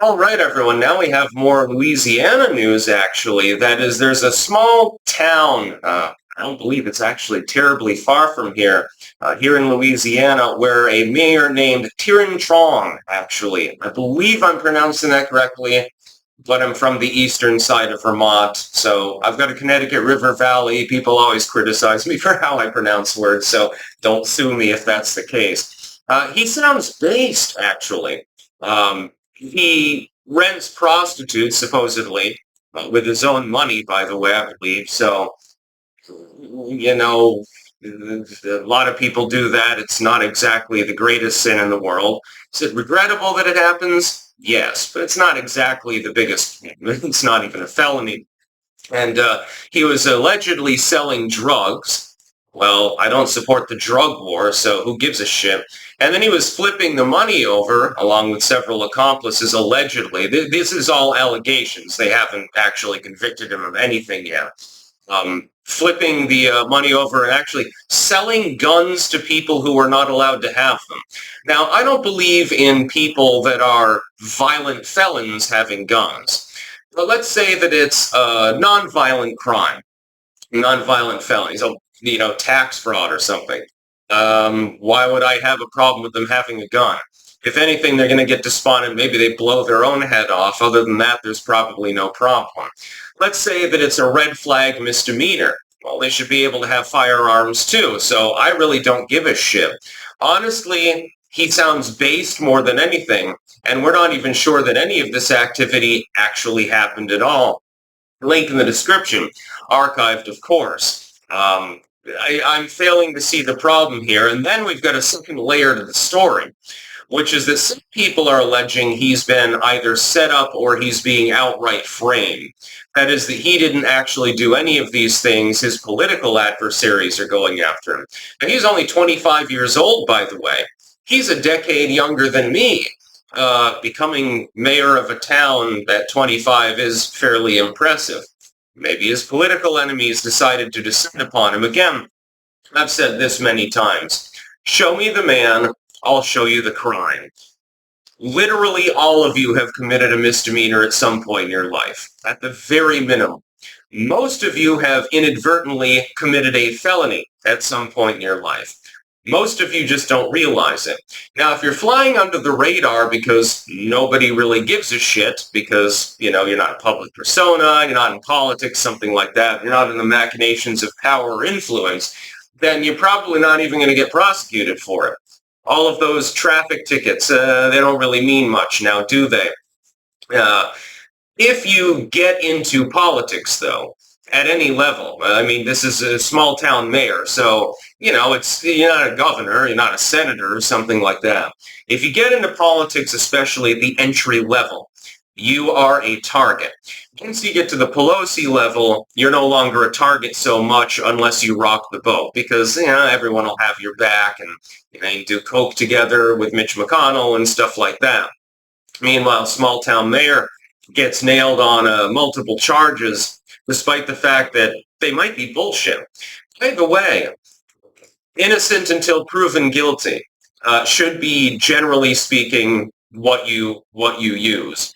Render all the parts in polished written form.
All right, everyone. Now we have more Louisiana news, actually. That is, there's a small town, I don't believe it's actually terribly far from here, here in Louisiana, where a mayor named Tyrin Truong, actually, I believe I'm pronouncing that correctly, but I'm from the eastern side of Vermont, so I've got a Connecticut River Valley. People always criticize me for how I pronounce words, so don't sue me if that's the case. He sounds based, actually. He rents prostitutes, supposedly, with his own money, by the way, I believe. So, you know, a lot of people do that. It's not exactly the greatest sin in the world. Is it regrettable that it happens? Yes, but it's not exactly the biggest. It's not even a felony. And he was allegedly selling drugs. Well, I don't support the drug war, so who gives a shit? And then he was flipping the money over, along with several accomplices, allegedly. This is all allegations. They haven't actually convicted him of anything yet. Flipping the money over and actually selling guns to people who are not allowed to have them. Now, I don't believe in people that are violent felons having guns. But let's say that it's a nonviolent crime, nonviolent felony, so, tax fraud or something. Why would I have a problem with them having a gun? If anything, they're going to get despondent. Maybe they blow their own head off. Other than that, there's probably no problem. Let's say that it's a red flag misdemeanor. Well, they should be able to have firearms too. So I really don't give a shit. Honestly, he sounds based more than anything, and we're not even sure that any of this activity actually happened at all. Link in the description, archived, of course. I'm failing to see the problem here, and then we've got a second layer to the story, which is that some people are alleging he's been either set up or he's being outright framed. That is, that he didn't actually do any of these things. His political adversaries are going after him. And he's only 25 years old, by the way. He's a decade younger than me. Becoming mayor of a town at 25 is fairly impressive. Maybe his political enemies decided to descend upon him. Again, I've said this many times. Show me the man, I'll show you the crime. Literally all of you have committed a misdemeanor at some point in your life, at the very minimum. Most of you have inadvertently committed a felony at some point in your life. Most of you just don't realize it. Now, if you're flying under the radar because nobody really gives a shit, because, you're not a public persona, you're not in politics, something like that, you're not in the machinations of power or influence, then you're probably not even going to get prosecuted for it. All of those traffic tickets, they don't really mean much now, do they? If you get into politics, though, at any level, I mean, this is a small town mayor, so, you're not a governor, you're not a senator or something like that. If you get into politics, especially at the entry level, you are a target. Once you get to the Pelosi level, you're no longer a target so much unless you rock the boat, because everyone will have your back, and you do coke together with Mitch McConnell and stuff like that. Meanwhile, small town mayor gets nailed on multiple charges, despite the fact that they might be bullshit. By the way, innocent until proven guilty should be, generally speaking, what you use.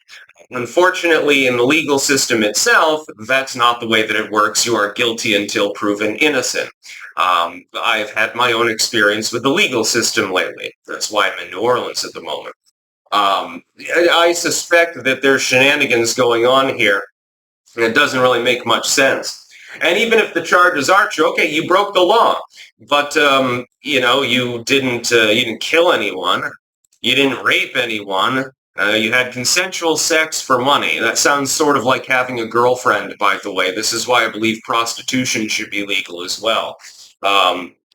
Unfortunately, in the legal system itself, that's not the way that it works. You are guilty until proven innocent. I've had my own experience with the legal system lately. That's why I'm in New Orleans at the moment. I suspect that there's shenanigans going on here, and it doesn't really make much sense. And even if the charges are true, okay, you broke the law, but you didn't kill anyone, you didn't rape anyone. You had consensual sex for money. That sounds sort of like having a girlfriend, by the way. This is why I believe prostitution should be legal as well.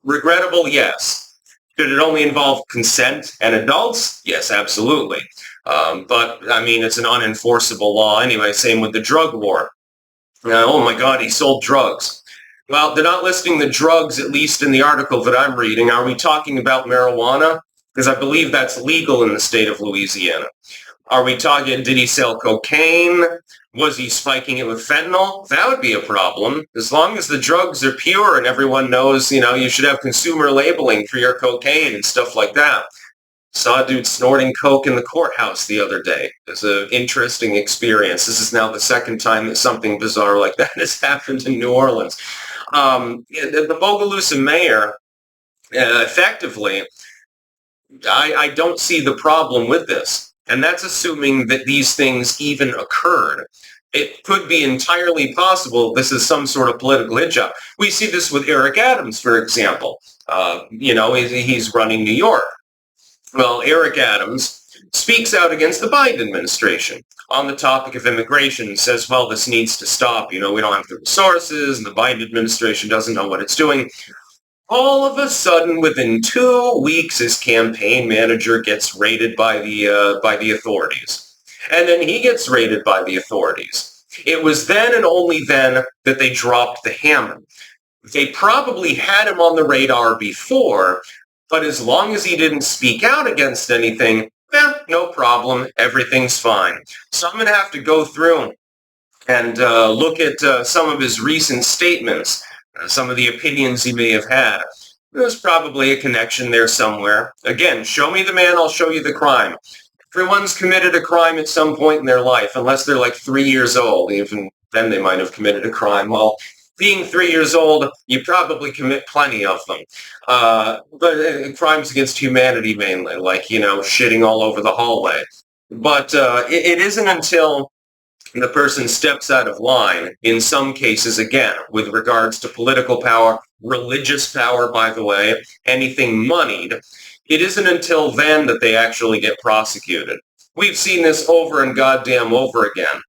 Regrettable, yes. Should it only involve consent and adults? Yes, absolutely. But, I mean, it's an unenforceable law anyway. Same with the drug war. Oh my God, he sold drugs. Well, they're not listing the drugs, at least in the article that I'm reading. Are we talking about marijuana? Because I believe that's legal in the state of Louisiana. Are we talking, did he sell cocaine? Was he spiking it with fentanyl? That would be a problem. As long as the drugs are pure and everyone knows, you should have consumer labeling for your cocaine and stuff like that. Saw a dude snorting coke in the courthouse the other day. It was an interesting experience. This is now the second time that something bizarre like that has happened in New Orleans. The Bogalusa mayor, effectively, I don't see the problem with this. And that's assuming that these things even occurred. It could be entirely possible this is some sort of political hit job. We see this with Eric Adams, for example. He's running New York. Well, Eric Adams speaks out against the Biden administration on the topic of immigration and says, well, this needs to stop. We don't have the resources, and the Biden administration doesn't know what it's doing. All of a sudden, within 2 weeks, his campaign manager gets raided by the authorities. And then he gets raided by the authorities. It was then and only then that they dropped the hammer. They probably had him on the radar before, but as long as he didn't speak out against anything, no problem, everything's fine. So I'm going to have to go through and look at some of his recent statements, some of the opinions he may have had. There's probably a connection there somewhere. Again, show me the man, I'll show you the crime. Everyone's committed a crime at some point in their life, unless they're like 3 years old. Even then they might have committed a crime. Well, being 3 years old, you probably commit plenty of them. But crimes against humanity mainly, like, shitting all over the hallway. But it isn't until the person steps out of line, in some cases, again, with regards to political power, religious power, by the way, anything moneyed, it isn't until then that they actually get prosecuted. We've seen this over and goddamn over again.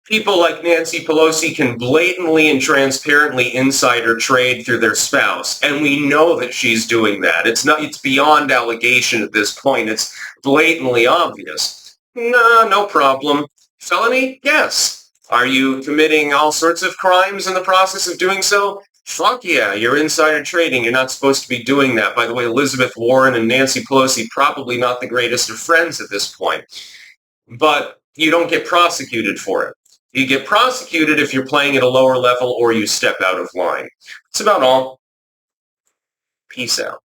People like Nancy Pelosi can blatantly and transparently insider trade through their spouse, and we know that she's doing that. It's beyond allegation at this point. It's blatantly obvious. No problem. Felony? Yes. Are you committing all sorts of crimes in the process of doing so? Fuck yeah, you're insider trading. You're not supposed to be doing that. By the way, Elizabeth Warren and Nancy Pelosi, probably not the greatest of friends at this point. But you don't get prosecuted for it. You get prosecuted if you're playing at a lower level or you step out of line. That's about all. Peace out.